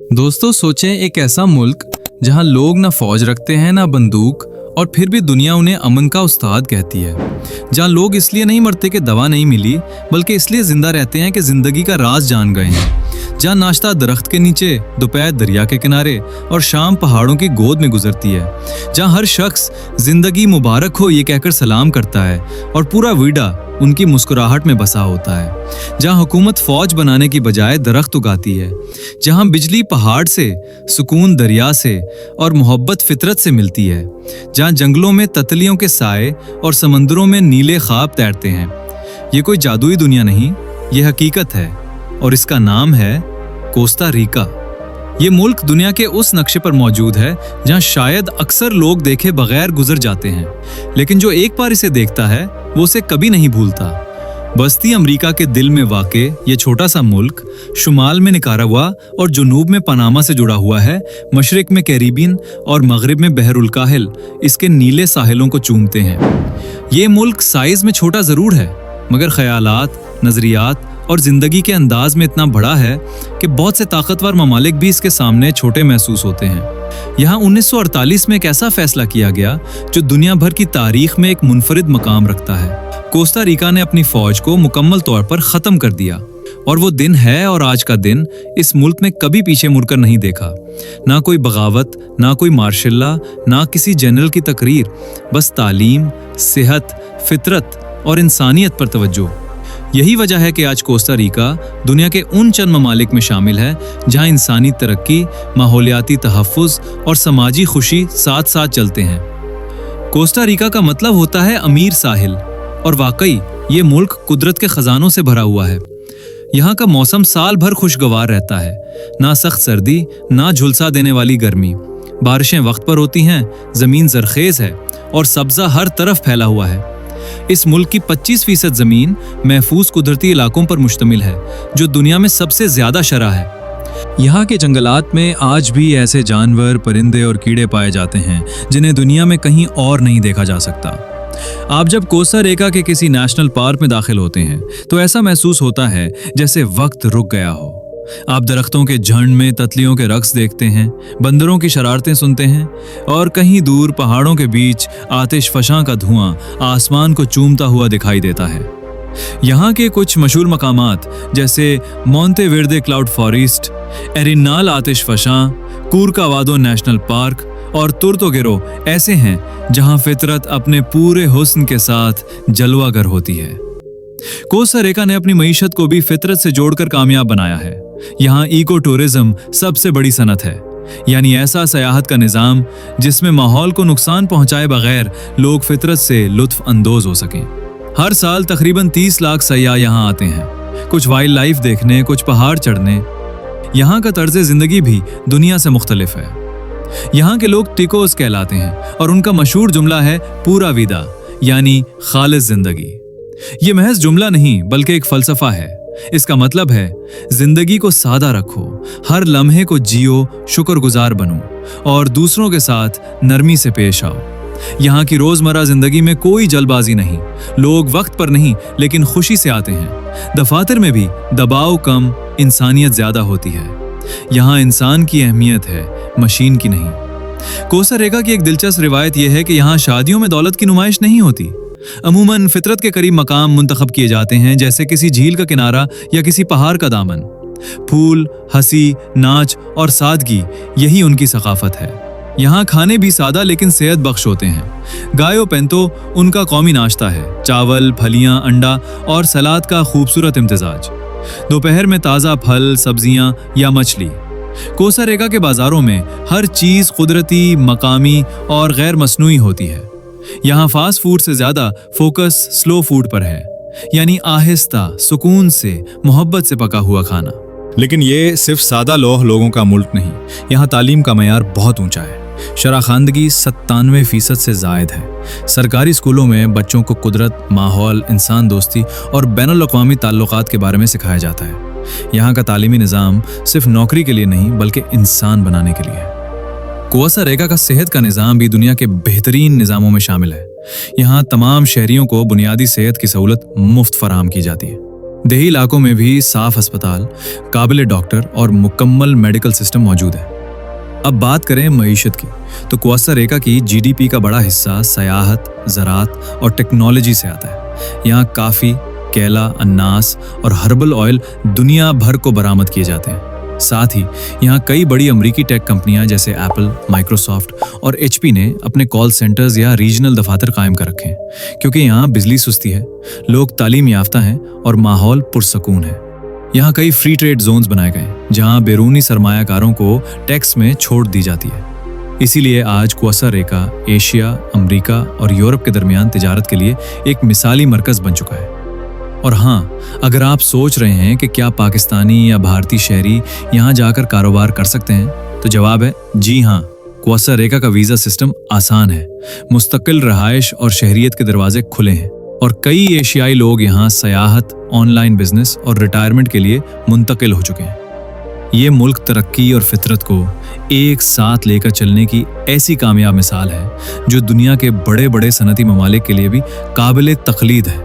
दोस्तों सोचें एक ऐसा मुल्क जहां लोग ना फौज रखते हैं ना बंदूक और फिर भी दुनिया उन्हें अमन का उस्ताद कहती है। जहां लोग इसलिए नहीं मरते कि दवा नहीं मिली, बल्कि इसलिए जिंदा रहते हैं कि जिंदगी का राज जान गए हैं। जहां नाश्ता दरख्त के नीचे, दोपहर दरिया के किनारे और शाम पहाड़ों की गोद में गुजरती है। जहां हर शख्स जिंदगी मुबारक हो ये कहकर सलाम करता है और पूरा वीडा उनकी मुस्कुराहट में बसा होता है। जहां हुकूमत फौज बनाने की बजाय दरख्त उगाती है। जहां बिजली पहाड़ से, सुकून दरिया से और मोहब्बत फितरत से मिलती है। जहां जंगलों में तितलियों के साए और समंदरों में नीले ख्वाब तैरते हैं। ये कोई जादुई दुनिया नहीं, ये हकीकत है और इसका नाम है कोस्टा रिका। ये मुल्क दुनिया के उस नक्शे पर मौजूद है जहां शायद अक्सर लोग देखे बगैर गुजर जाते हैं, लेकिन जो एक बार इसे देखता है वो उसे कभी नहीं भूलता। बस्ती अमेरिका के दिल में वाक़े ये छोटा सा मुल्क शुमाल में निकारागुआ और जुनूब में पनामा से जुड़ा हुआ है। मशरिक में कैरिबियन और मगरिब में बहरुल काहिल इसके नीले साहिलों को चूमते हैं। ये मुल्क साइज में छोटा ज़रूर है, मगर ख्यालात, नज़रियात और ज़िंदगी के अंदाज में इतना बड़ा है कि बहुत से ताकतवर ममालिक भी इसके सामने छोटे महसूस होते हैं। यहाँ 1948 में एक ऐसा फैसला किया गया जो दुनिया भर की तारीख में एक मुनफरिद मकाम रखता है। कोस्टा रिका ने अपनी फौज को मुकम्मल तौर पर ख़त्म कर दिया और वो दिन है और आज का दिन इस मुल्क ने कभी पीछे मुड़कर नहीं देखा। ना कोई बगावत, ना कोई मार्शल्ला, ना किसी जनरल की तकरीर, बस तालीम, सेहत, फितरत और इंसानियत पर तवज्जो। यही वजह है कि आज कोस्टा रिका दुनिया के उन चंद ममालिक में शामिल है जहां इंसानी तरक्की, माहौलियाती तहफ़्फ़ुज़ और समाजी खुशी साथ साथ चलते हैं। कोस्टा रिका का मतलब होता है अमीर साहिल, और वाकई ये मुल्क कुदरत के खजानों से भरा हुआ है। यहाँ का मौसम साल भर खुशगवार रहता है, ना सख्त सर्दी ना झुलसा देने वाली गर्मी। बारिशें वक्त पर होती हैं, ज़मीन ज़रखेज़ है और सब्ज़ा हर तरफ फैला हुआ है। इस मुल्क की 25% ज़मीन महफूज कुदरती इलाकों पर मुश्तमिल है, जो दुनिया में सबसे ज़्यादा शरह है। यहाँ के जंगलात में आज भी ऐसे जानवर, परिंदे और कीड़े पाए जाते हैं जिन्हें दुनिया में कहीं और नहीं देखा जा सकता। आप जब कोस्टा रिका के किसी नेशनल पार्क में दाखिल होते हैं तो ऐसा महसूस होता है जैसे वक्त रुक गया हो। आप दरख्तों के झुंड में तितलियों के रक्स देखते हैं, बंदरों की शरारतें सुनते हैं और कहीं दूर पहाड़ों के बीच आतिश फशां का धुआं आसमान को चूमता हुआ दिखाई देता है। यहाँ के कुछ मशहूर मकामात जैसे मोंटे वेर्दे क्लाउड फॉरेस्ट, एरिनाल आतिश फशां, कूर्कावादो नेशनल पार्क और तुर्तोगेरो ऐसे हैं जहाँ फितरत अपने पूरे हुस्न के साथ जलवागर होती है। कोस्टा रिका ने अपनी मईशत को भी फितरत से जोड़कर कामयाब बनाया है। यहाँ इको टूरिज्म सबसे बड़ी सनत है, यानी ऐसा सयाहत का निज़ाम जिसमें माहौल को नुकसान पहुंचाए बगैर लोग फितरत से लुत्फ अंदोज हो सकें। हर साल तकरीबन 30 लाख सयाह यहाँ आते हैं, कुछ वाइल्ड लाइफ देखने, कुछ पहाड़ चढ़ने। यहाँ का तर्ज ज़िंदगी भी दुनिया से मुख्तलिफ है। यहाँ के लोग टिकोस कहलाते हैं और उनका मशहूर जुमला है पूरा विदा, यानी खालिस जिंदगी। ये महज जुमला नहीं बल्कि एक फलसफा है। इसका मतलब है जिंदगी को सादा रखो, हर लम्हे को जियो, शुक्रगुजार बनो और दूसरों के साथ नरमी से पेश आओ। यहाँ की रोजमर्रा जिंदगी में कोई जल्दबाजी नहीं, लोग वक्त पर नहीं लेकिन खुशी से आते हैं। दफातर में भी दबाव कम, इंसानियत ज्यादा होती है। यहाँ इंसान की अहमियत है, मशीन की नहीं। कोस्टा रिका की एक दिलचस्प रिवायत यह है कि यहाँ शादियों में दौलत की नुमाइश नहीं होती। अमूमन फितरत के करीब मकाम मुंतखब किए जाते हैं, जैसे किसी झील का किनारा या किसी पहाड़ का दामन। फूल, हंसी, नाच और सादगी यही उनकी सकाफत है। यहाँ खाने भी सादा लेकिन सेहत बख्श होते हैं। गायो पेंतो उनका कौमी नाश्ता है, चावल, फलियां, अंडा और सलाद का खूबसूरत इम्तिजाज। दोपहर में ताज़ा फल, सब्जियां या मछली। कोस्टा रिका के बाजारों में हर चीज़ कुदरती, मकामी और गैर मसनूई होती है। यहाँ फास्ट फूड से ज़्यादा फोकस स्लो फूड पर है, यानी आहिस्ता, सुकून से, मोहब्बत से पका हुआ खाना। लेकिन ये सिर्फ सादा लोगों का मुल्क नहीं, यहाँ तालीम का मयार बहुत ऊंचा है। शराखानदगी 97% से ज़ायद है। सरकारी स्कूलों में बच्चों को कुदरत, माहौल, इंसान दोस्ती और बैनुल-अक़वामी ताल्लुकात के बारे में सिखाया जाता है। यहाँ का तालीमी निज़ाम सिर्फ नौकरी के लिए नहीं बल्कि इंसान बनाने के लिए है। कोस्टा रिका का सेहत का निज़ाम भी दुनिया के बेहतरीन निज़ामों में शामिल है। यहाँ तमाम शहरियों को बुनियादी सेहत की सहूलत मुफ्त फराहम की जाती है। دیہی علاقوں में भी साफ अस्पताल, काबिल डॉक्टर और मुकम्मल मेडिकल सिस्टम मौजूद है। अब बात करें मईशत की, तो कोस्टा रिका की जीडीपी का बड़ा हिस्सा सयाहत, ज़राअत और टेक्नोलॉजी से आता है। यहाँ काफ़ी, केला, अनास और हर्बल ऑयल दुनिया भर को बरामद किए जाते हैं। साथ ही यहाँ कई बड़ी अमरीकी टेक कंपनियां जैसे एप्पल, माइक्रोसॉफ्ट और HP ने अपने कॉल सेंटर्स या रीजनल दफातर कायम कर रखे हैं, क्योंकि यहाँ बिजली सस्ती है, लोग तालीम याफ्ता हैं और माहौल पुरसकून है। यहाँ कई फ्री ट्रेड जोन्स बनाए गए हैं जहाँ बैरूनी सरमायाकारों को टैक्स में छूट दी जाती है। इसीलिए आज कोस्टा रिका एशिया, अमेरिका और यूरोप के दरमियान तिजारत के लिए एक मिसाली मरकज बन चुका है। और हाँ, अगर आप सोच रहे हैं कि क्या पाकिस्तानी या भारतीय शहरी यहाँ जाकर कारोबार कर सकते हैं, तो जवाब है जी हाँ। कोस्टा रिका का वीज़ा सिस्टम आसान है, मुस्तकिल रहाइश और शहरियत के दरवाजे खुले हैं और कई एशियाई लोग यहाँ सयाहत, ऑनलाइन बिजनेस और रिटायरमेंट के लिए मुंतकिल हो चुके हैं। ये मुल्क तरक्की और फितरत को एक साथ लेकर चलने की ऐसी कामयाब मिसाल है जो दुनिया के बड़े बड़े सनती ममालिक के लिए भी काबिल तकलीद है।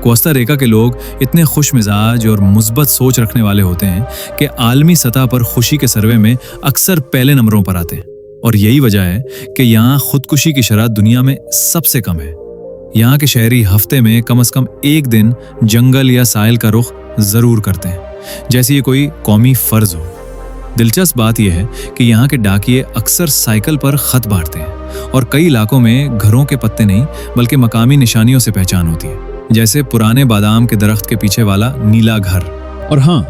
कोस्टा रिका के लोग इतने खुश मिजाज और मुस्बत सोच रखने वाले होते हैं कि आलमी सतह पर खुशी के सर्वे में अक्सर पहले नंबरों पर आते हैं, और यही वजह है कि यहाँ खुदकुशी की शरह दुनिया में सबसे कम है। यहाँ के शहरी हफ्ते में कम से कम एक दिन जंगल या साहिल का रुख जरूर करते हैं, जैसे ये कोई कौमी फर्ज हो। दिलचस्प बात यह है कि यहाँ के डाकिये अक्सर साइकिल पर खत बांटते हैं और कई इलाकों में घरों के पत्ते नहीं बल्कि मकामी निशानियों से पहचान होती है, जैसे पुराने बादाम के दरख्त के पीछे वाला नीला घर। और हाँ,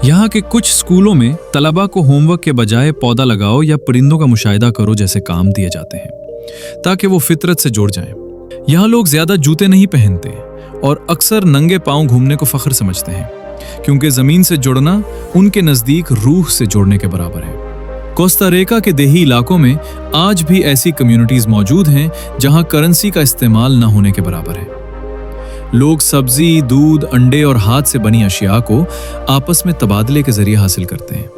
यहाँ के कुछ स्कूलों में तलबा को होमवर्क के बजाय पौधा लगाओ या परिंदों का मुशाहिदा करो जैसे काम दिए जाते हैं ताकि वो फितरत से जुड़ जाएं। यहाँ लोग ज्यादा जूते नहीं पहनते और अक्सर नंगे पांव घूमने को फख्र समझते हैं, क्योंकि जमीन से जुड़ना उनके नजदीक रूह से जोड़ने के बराबर है। कोस्टा रिका के देही इलाकों में आज भी ऐसी कम्युनिटीज मौजूद हैं जहां करेंसी का इस्तेमाल न होने के बराबर है। लोग सब्जी, दूध, अंडे और हाथ से बनी अशिया को आपस में तबादले के जरिए हासिल करते हैं।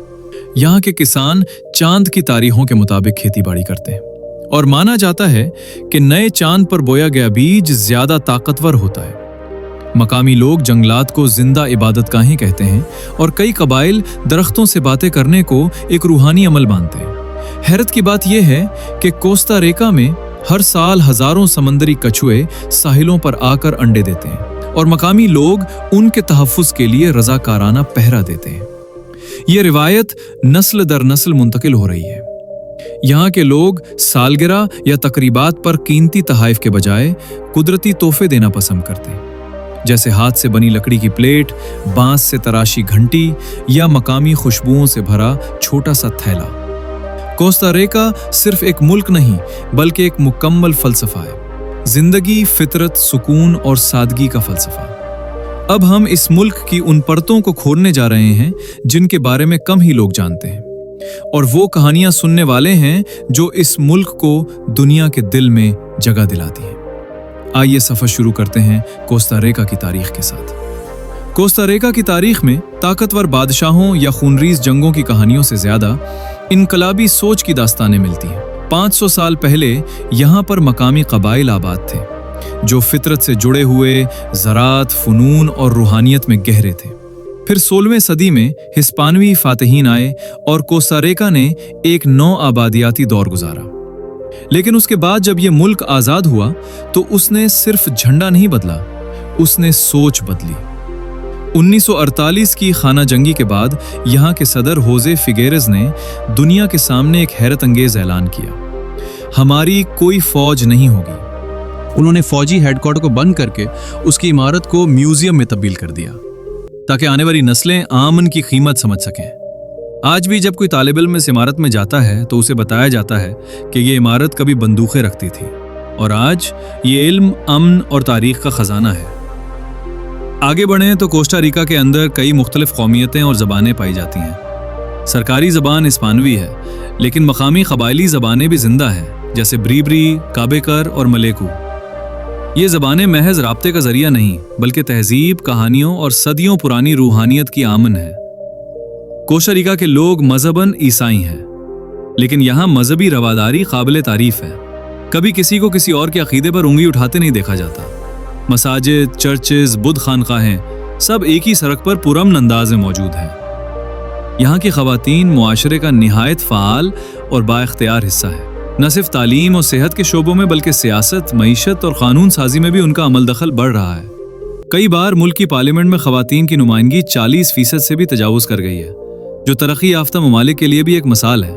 यहाँ के किसान चांद की तारीखों के मुताबिक खेती बाड़ी करते हैं और माना जाता है कि नए चांद पर बोया गया बीज ज्यादा ताकतवर होता है। मकामी लोग जंगलात को जिंदा इबादतगाहें कहते हैं और कई कबाइल दरख्तों से बातें करने को एक रूहानी अमल मानते हैं। हैरत की बात यह है कि कोस्टा रिका में हर साल हजारों समंदरी कछुए साहिलों पर आकर अंडे देते हैं और मकामी लोग उनके तहफ्फुज के लिए रजाकाराना पहरा देते हैं। ये रिवायत नस्ल दर नस्ल मुंतकिल हो रही है। यहाँ के लोग सालगिरह या तकरीबात पर कीमती तहाइफ के बजाय कुदरती तोहफे देना पसंद करते हैं, जैसे हाथ से बनी लकड़ी की प्लेट, बांस से तराशी घंटी या मकामी खुशबुओं से भरा छोटा सा थैला। कोस्टा रिका सिर्फ एक मुल्क नहीं बल्कि एक मुकम्मल फलसफा है, जिंदगी, फितरत, सुकून और सादगी का फलसफा। अब हम इस मुल्क की उन परतों को खोलने जा रहे हैं जिनके बारे में कम ही लोग जानते हैं, और वो कहानियां सुनने वाले हैं जो इस मुल्क को दुनिया के दिल में जगह दिलाती हैं। आइए सफर शुरू करते हैं कोस्टा रिका की तारीख के साथ। कोस्टा रिका की तारीख में ताकतवर बादशाहों या खूनरीज जंगों की कहानियों से ज्यादा इनकलाबी सोच की दास्तानें मिलती हैं। 500 साल पहले यहाँ पर मकामी कबाइल आबाद थे जो फितरत से जुड़े हुए, ज़राअत, फ़ुनून और रूहानियत में गहरे थे। फिर 16वीं सदी में हिस्पानवी फातिहीन आए और कोस्टा रिका ने एक नौ आबादियाती दौर गुजारा। लेकिन उसके बाद जब यह मुल्क आज़ाद हुआ तो उसने सिर्फ झंडा नहीं बदला, उसने सोच बदली। 1948 की खाना जंगी के बाद यहाँ के सदर होजे फिगेरेज ने दुनिया के सामने एक हैरत अंगेज ऐलान किया, हमारी कोई फौज नहीं होगी। उन्होंने फौजी हेडक्वार्टर को बंद करके उसकी इमारत को म्यूजियम में तब्दील कर दिया ताकि आने वाली नस्लें आमन की कीमत समझ सकें। आज भी जब कोई तालिब इल्म इस इमारत में जाता है तो उसे बताया जाता है कि ये इमारत कभी बंदूकें रखती थी और आज ये इल्म, अमन और तारीख का खजाना है। आगे बढ़ें तो कोस्टा रिका के अंदर कई मुख्तलिफ कौमियतें और ज़बानें पाई जाती हैं। सरकारी ज़बान हिस्पानवी है, लेकिन मकामी कबायली ज़बानें भी जिंदा हैं, जैसे ब्रीबरी, काबेकर और मलेकू। ये ज़बानें महज राब्ते का जरिया नहीं बल्कि तहजीब, कहानियों और सदियों पुरानी रूहानियत की आमन है। कोस्टा रिका के लोग मजहबन ईसाई हैं, लेकिन यहाँ मजहबी रवादारी काबिल तारीफ है। कभी किसी को किसी और के अकीदे पर उंगली उठाते नहीं देखा जाता। मसाजिद, चर्चेज, बुद्ध खानकाहें सब एक ही सड़क पर पुरअमन अंदाज में मौजूद हैं। यहाँ की ख़वातीन मुआशरे का निहायत फ़ाल और बाइख्तियार हिस्सा है। न सिर्फ तालीम और सेहत के शोबों में बल्कि सियासत, मईशत और क़ानून साजी में भी उनका अमल दखल बढ़ रहा है। कई बार मुल्क की पार्लियामेंट में ख़वातीन की नुमाइंदगी 40% से भी तजावुज़ कर गई है, जो तरक्की याफ्ता ममालिक के लिए भी एक मिसाल है।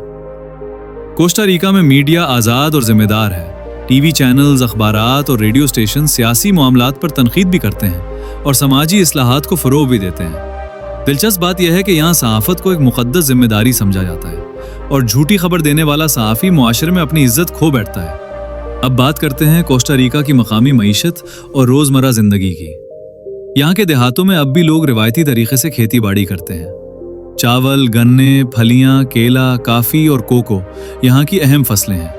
कोस्टा रिका में मीडिया आज़ाद और ज़िम्मेदार है। टीवी चैनल्स, अखबारात और रेडियो स्टेशन सियासी मामलात पर तनकीद भी करते हैं और समाजी इस्लाहात को फ़रोग़ भी देते हैं। दिलचस्प बात यह है कि यहाँ सहाफ़त को एक मुक़द्दस जिम्मेदारी समझा जाता है और झूठी खबर देने वाला सहाफ़ी मुआशरे में अपनी इज्जत खो बैठता है। अब बात करते हैं कोस्टा रिका की मकामी मईशत और रोज़मर्रा ज़िंदगी की। यहाँ के देहातों में अब भी लोग रिवायती तरीके से खेती बाड़ी करते हैं। चावल, गन्ने, फलियाँ, केला, काफ़ी और कोको यहाँ की अहम फसलें हैं।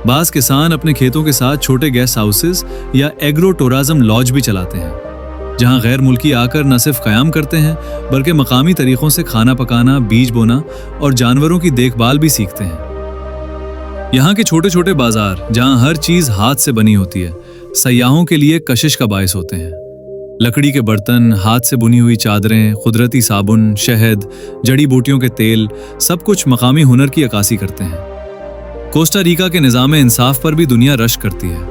बाज़ किसान अपने खेतों के साथ छोटे गेस्ट हाउसेस या एग्रो टूरिज्म लॉज भी चलाते हैं, जहाँ गैर मुल्की आकर न सिर्फ क़याम करते हैं बल्कि मकामी तरीक़ों से खाना पकाना, बीज बोना और जानवरों की देखभाल भी सीखते हैं। यहाँ के छोटे छोटे बाज़ार, जहाँ हर चीज़ हाथ से बनी होती है, सयाहों के लिए कशिश का बायस होते हैं। लकड़ी के बर्तन, हाथ से बुनी हुई चादरें, कुदरती साबुन, शहद, जड़ी बूटियों के तेल, सब कुछ मकामी हुनर की अक्कासी करते हैं। कोस्टा रिका के निज़ाम इंसाफ पर भी दुनिया रश्क करती है।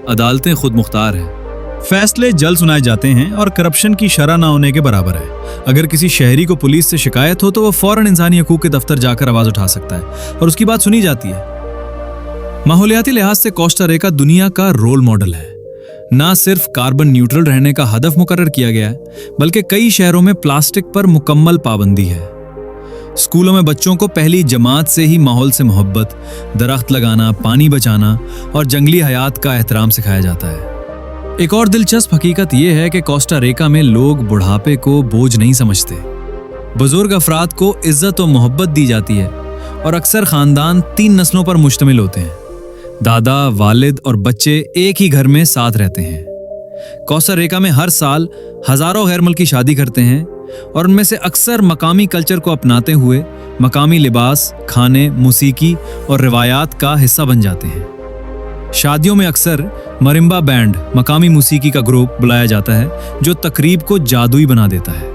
अदालतें खुद मुख्तार हैं, फैसले जल्द सुनाए जाते हैं और करप्शन की शरह ना होने के बराबर है। अगर किसी शहरी को पुलिस से शिकायत हो तो वो फौरन इंसानी हकूक के दफ्तर जाकर आवाज़ उठा सकता है और उसकी बात सुनी जाती है। माहौलियाती लिहाज से कोस्टा रिका दुनिया का रोल मॉडल है। ना सिर्फ कार्बन न्यूट्रल रहने का हदफ मुकर्रर किया गया है, बल्कि कई शहरों में प्लास्टिक पर मुकम्मल पाबंदी है। स्कूलों में बच्चों को पहली जमात से ही माहौल से मोहब्बत, दरख्त लगाना, पानी बचाना और जंगली हयात का एहतराम सिखाया जाता है। एक और दिलचस्प हकीकत यह है कि कोस्टा रिका में लोग बुढ़ापे को बोझ नहीं समझते। बुजुर्ग अफराद को इज्जत और मोहब्बत दी जाती है और अक्सर खानदान 3 नस्लों पर मुश्तमिल होते हैं। दादा, वालिद और बच्चे एक ही घर में साथ रहते हैं। कोस्टा रिका में हर साल हजारों गैर मुल्की शादी करते हैं और उनमें से अक्सर मकामी कल्चर को अपनाते हुए मकामी लिबास, खाने, मूसीकी और रिवायात का हिस्सा बन जाते हैं। शादियों में अक्सर मरिम्बा बैंड, मकामी मूसीकी का ग्रुप बुलाया जाता है, जो तकरीब को जादुई बना देता है।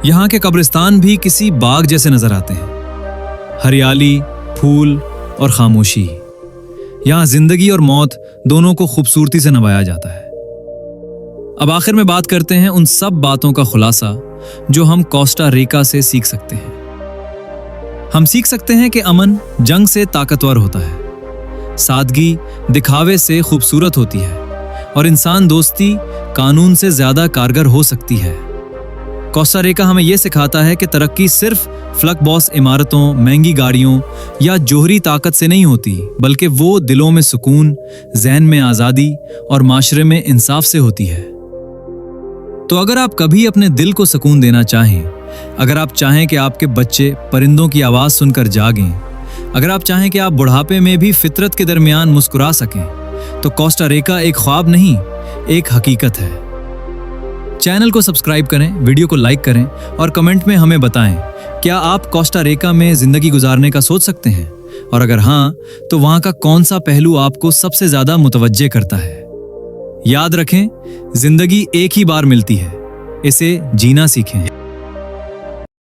यहाँ के कब्रिस्तान भी किसी बाग जैसे नजर आते हैं। हरियाली, फूल और खामोशी, यहाँ जिंदगी और मौत दोनों को खूबसूरती से नवाया जाता है। अब आखिर में बात करते हैं उन सब बातों का खुलासा जो हम कोस्टा रिका से सीख सकते हैं। हम सीख सकते हैं कि अमन जंग से ताकतवर होता है, सादगी दिखावे से खूबसूरत होती है और इंसान दोस्ती कानून से ज्यादा कारगर हो सकती है। कोस्टा रिका हमें यह सिखाता है कि तरक्की सिर्फ फ्लक बॉस इमारतों, महंगी गाड़ियों या जोहरी ताकत से नहीं होती, बल्कि वो दिलों में सुकून, ज़हन में आज़ादी और माशरे में इंसाफ से होती है। तो अगर आप कभी अपने दिल को सुकून देना चाहें, अगर आप चाहें कि आपके बच्चे परिंदों की आवाज़ सुनकर जागें, अगर आप चाहें कि आप बुढ़ापे में भी फितरत के दरमियान मुस्कुरा सकें, तो कोस्टा रिका एक ख्वाब नहीं, एक हकीकत है। चैनल को सब्सक्राइब करें, वीडियो को लाइक करें और कमेंट में हमें बताएं, क्या आप कोस्टा रिका में जिंदगी गुजारने का सोच सकते हैं? और अगर हाँ, तो वहां का कौन सा पहलू आपको सबसे ज्यादा मुतवज्जे करता है? याद रखें, जिंदगी एक ही बार मिलती है, इसे जीना सीखें।